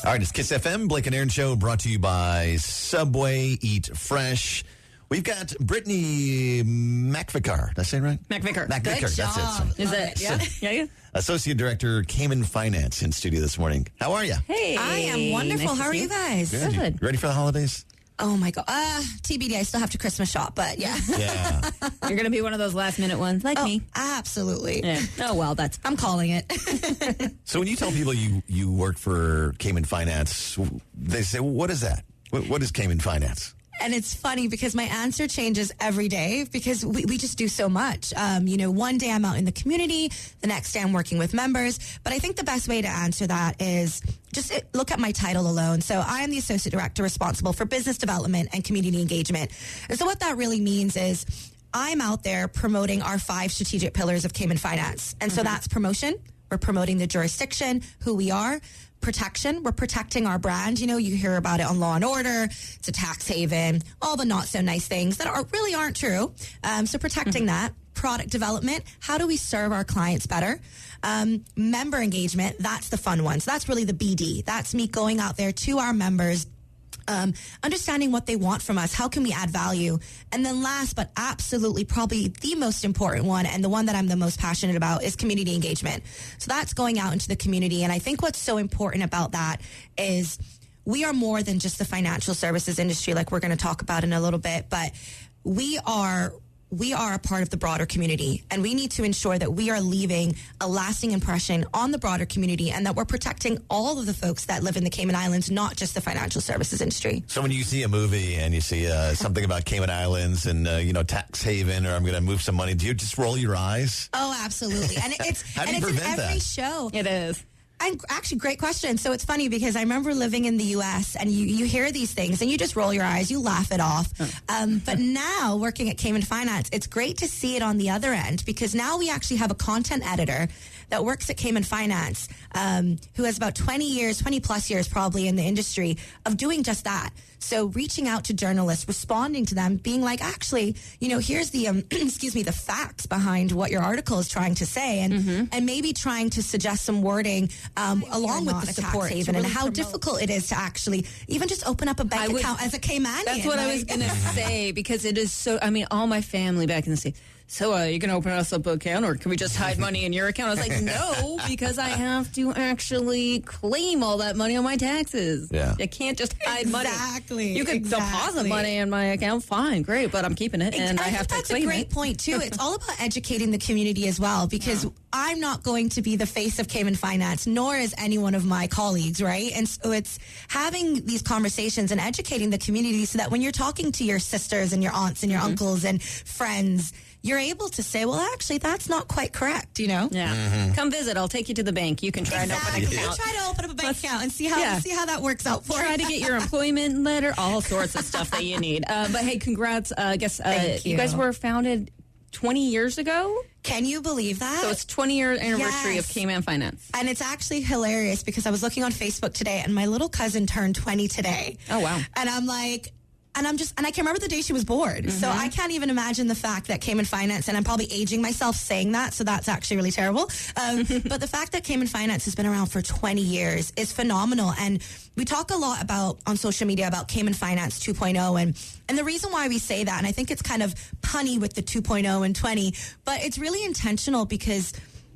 All right, it's Kiss FM, Blake and Erin Show, brought to you by Subway, Eat Fresh. We've got Brittany MacVicar. Did I say it right? MacVicar. MacVicar, Good job. that's it. Is it? Yeah. Associate Director, Cayman Finance in studio this morning. How are you? Hey. I am wonderful. Nice How are you guys? Good. You ready for the holidays? Oh my God. TBD, I still have to Christmas shop, but yeah. Yeah. You're going to be one of those last minute ones like me. Absolutely. Yeah. Oh, well, I'm calling it. So when you tell people you work for Cayman Finance, they say, well, what is that? What is Cayman Finance? And it's funny because my answer changes every day because we just do so much. One day I'm out in the community, the next day I'm working with members. But I think the best way to answer that is just look at my title alone. So I am the Associate Director responsible for business development and community engagement. And so what that really means is I'm out there promoting our 5 strategic pillars of Cayman Finance. And so that's promotion. We're promoting the jurisdiction, who we are. Protection. We're protecting our brand. You hear about it on Law and Order. It's a tax haven. All the not so nice things that really aren't true. So protecting that. Product development. How do we serve our clients better? Member engagement. That's the fun one. So that's really the BD. That's me going out there to our members, understanding what they want from us. How can we add value? And then last, but absolutely probably the most important one and the one that I'm the most passionate about is community engagement. So that's going out into the community. And I think what's so important about that is we are more than just the financial services industry, like we're going to talk about in a little bit, but we are a part of the broader community, and we need to ensure that we are leaving a lasting impression on the broader community and that we're protecting all of the folks that live in the Cayman Islands, not just the financial services industry. So when you see a movie and you see something about Cayman Islands and, tax haven, or I'm going to move some money, do you just roll your eyes? Oh, absolutely. And it's How do you prevent in every that? show. It is. And actually, great question. So it's funny because I remember living in the U.S. and you hear these things and you just roll your eyes, you laugh it off. But now working at Cayman Finance, it's great to see it on the other end because now we actually have a content editor that works at Cayman Finance who has about 20 plus years probably in the industry of doing just that. So reaching out to journalists, responding to them, being like, actually, here's the, the facts behind what your article is trying to say and maybe trying to suggest some wording along with the support haven and how difficult it is to actually even just open up a bank account as a Caymanian. That's what I was going to say because it is so, all my family back in the States. So you can open us up an account or can we just hide money in your account? I was like, no, because I have to actually claim all that money on my taxes. Yeah. I can't just hide money. Exactly. You can deposit money in my account, fine, great, but I'm keeping it and I have to claim it. That's a great point, too. It's all about educating the community as well because I'm not going to be the face of Cayman Finance, nor is any one of my colleagues, right? And so it's having these conversations and educating the community so that when you're talking to your sisters and your aunts and your uncles and friends, you're able to say, well, actually, that's not quite correct, Yeah. Come visit. I'll take you to the bank. You can try and open an account. Try to open up a bank account and see how that works out for you. Try to get your employment letter, all sorts of stuff that you need. But hey, congrats. I guess you guys were founded 20 years ago. Can you believe that? So it's 20-year anniversary of Cayman Finance. And it's actually hilarious because I was looking on Facebook today and my little cousin turned 20 today. Oh, wow. And I'm like... And I can't remember the day she was born. So I can't even imagine the fact that Cayman Finance, and I'm probably aging myself saying that, so that's actually really terrible. But the fact that Cayman Finance has been around for 20 years is phenomenal. And we talk a lot on social media about Cayman Finance 2.0. And the reason why we say that, and I think it's kind of punny with the 2.0 and 20, but it's really intentional because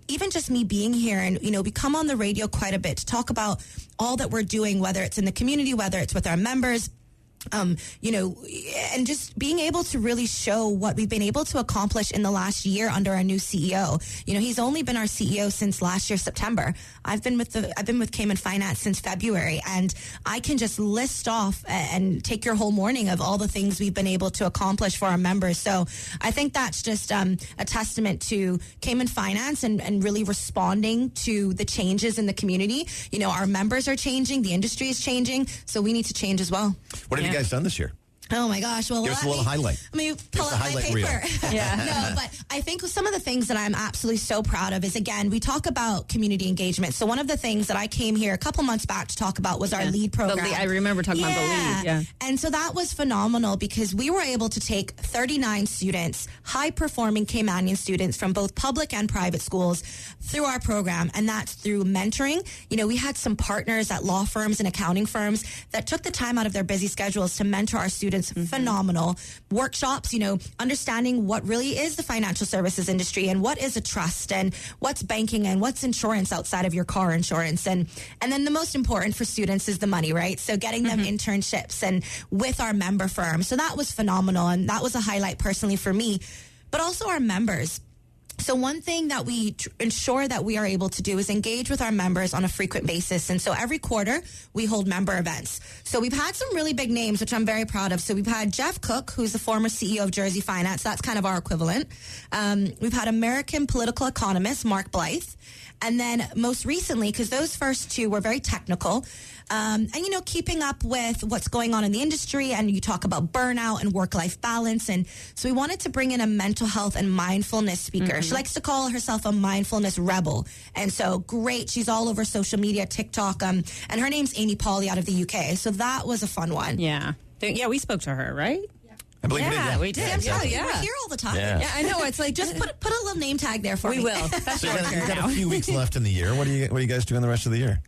even just me being here and, we come on the radio quite a bit to talk about all that we're doing, whether it's in the community, whether it's with our members, and just being able to really show what we've been able to accomplish in the last year under our new CEO. He's only been our CEO since last year, September. I've been with Cayman Finance since February, and I can just list off and take your whole morning of all the things we've been able to accomplish for our members. So I think that's just a testament to Cayman Finance and really responding to the changes in the community. Our members are changing, the industry is changing, so we need to change as well. What have you guys done this year? Oh my gosh! Well, give us a little highlight. Let me pull up my paper. No, but I think some of the things that I'm absolutely so proud of is, again, we talk about community engagement. So one of the things that I came here a couple months back to talk about was our LEAD program. I remember talking about the LEAD. Yeah, and so that was phenomenal because we were able to take 39 students, high-performing Caymanian students from both public and private schools through our program, and that's through mentoring. You know, we had some partners at law firms and accounting firms that took the time out of their busy schedules to mentor our students. Phenomenal workshops, you know, understanding what really is the financial services industry and what is a trust and what's banking and what's insurance outside of your car insurance. And then the most important for students is the money, right? So getting them internships and with our member firm. So that was phenomenal. And that was a highlight personally for me, but also our members. So one thing that we ensure that we are able to do is engage with our members on a frequent basis. And so every quarter, we hold member events. So we've had some really big names, which I'm very proud of. So we've had Jeff Cook, who's the former CEO of Jersey Finance. That's kind of our equivalent. We've had American political economist Mark Blythe. And then most recently, because those first two were very technical, and, you know, keeping up with what's going on in the industry, and you talk about burnout and work-life balance. And so we wanted to bring in a mental health and mindfulness speaker. She likes to call herself a mindfulness rebel. And so great. She's all over social media, TikTok. And her name's Amy Pauley out of the UK. So that was a fun one. Yeah. Yeah, we spoke to her, right? I believe we did. I'm telling you, we're here all the time. Yeah. I know. It's like, Just put a little name tag there for me. we will. So you've got a few weeks left in the year. What are you guys doing the rest of the year?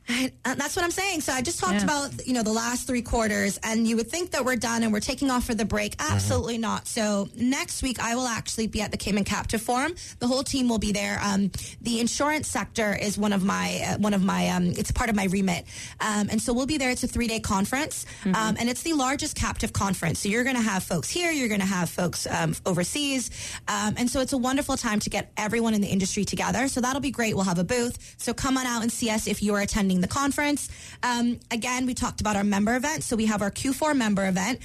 That's what I'm saying. So I just talked about, you know, the last 3 quarters, and you would think that we're done and we're taking off for the break. Absolutely not. So next week, I will actually be at the Cayman Captive Forum. The whole team will be there. The insurance sector is one of my it's part of my remit. And so we'll be there. It's a 3-day conference. And it's the largest captive conference. So you're going to have folks here. You're going to have folks overseas. And so it's a wonderful time to get everyone in the industry together. So that'll be great. We'll have a booth. So come on out and see us if you are attending the conference. Again, we talked about our member event. So we have our Q4 member event.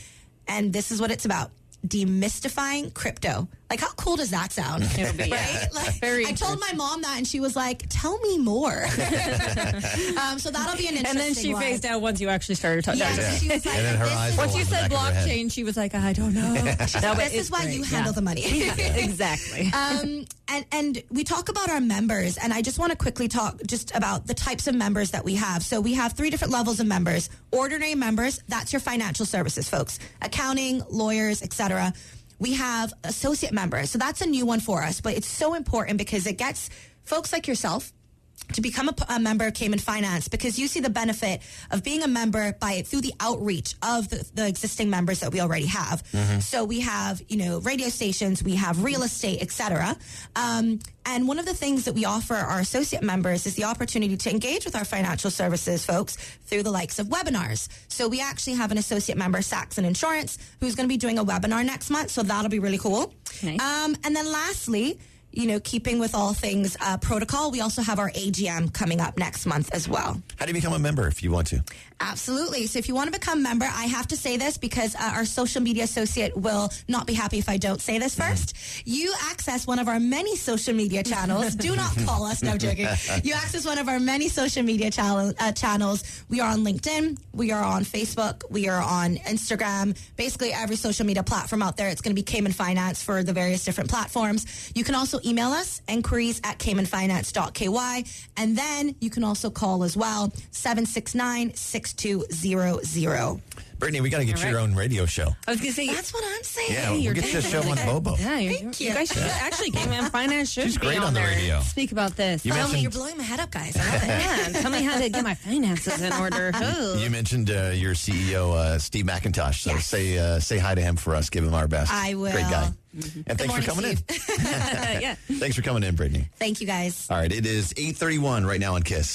And this is what it's about. Demystifying crypto. Like, how cool does that sound? It'll be, right? Like, very I told my mom that, and she was like, "Tell me more." So that'll be an interesting one. And then she phased out once you actually started talking. Yeah, she was like, And then her eyes Once rolled you on the said back of her head. blockchain, she was like, I don't know. this is why you handle the money. Exactly. And we talk about our members, and I just want to quickly talk just about the types of members that we have. So we have 3 different levels of members. Ordinary members, that's your financial services folks, accounting, lawyers, etc. We have associate members. So that's a new one for us, but it's so important because it gets folks like yourself to become a member of Cayman Finance, because you see the benefit of being a member through the outreach of the existing members that we already have. So we have, you know, radio stations, we have real estate, etc. And one of the things that we offer our associate members is the opportunity to engage with our financial services folks through the likes of webinars. So we actually have an associate member, Saxon Insurance, who's going to be doing a webinar next month. So that'll be really cool. Nice. And then lastly, you know, keeping with all things protocol, we also have our AGM coming up next month as well. How do you become a member if you want to? Absolutely. So if you want to become a member, I have to say this because our social media associate will not be happy if I don't say this first. You access one of our many social media channels. Do not call us. No, I'm joking. You access one of our many social media channels. We are on LinkedIn. We are on Facebook. We are on Instagram. Basically, every social media platform out there. It's going to be Cayman Finance for the various different platforms. You can also email us, inquiries@caymanfinance.ky. And then you can also call as well, 769-6200. Brittany, we got to get your own radio show. I was going to say, That's what I'm saying. Yeah, we'll get you a show on Bobo. yeah, Thank you. You guys should actually, Cayman Finance should She's be great on the there. radio. Speak about this. You Tell me, mentioned- you're blowing my head up, guys. I love it. Yeah, tell me how to get my finances in order. You mentioned your CEO, Steve McIntosh. So Yes. say hi to him for us. Give him our best. I will. Great guy. And thanks for morning, coming in. Yeah. Thanks for coming in, Brittany. Thank you, guys. All right, it is 8:31 right now on KISS.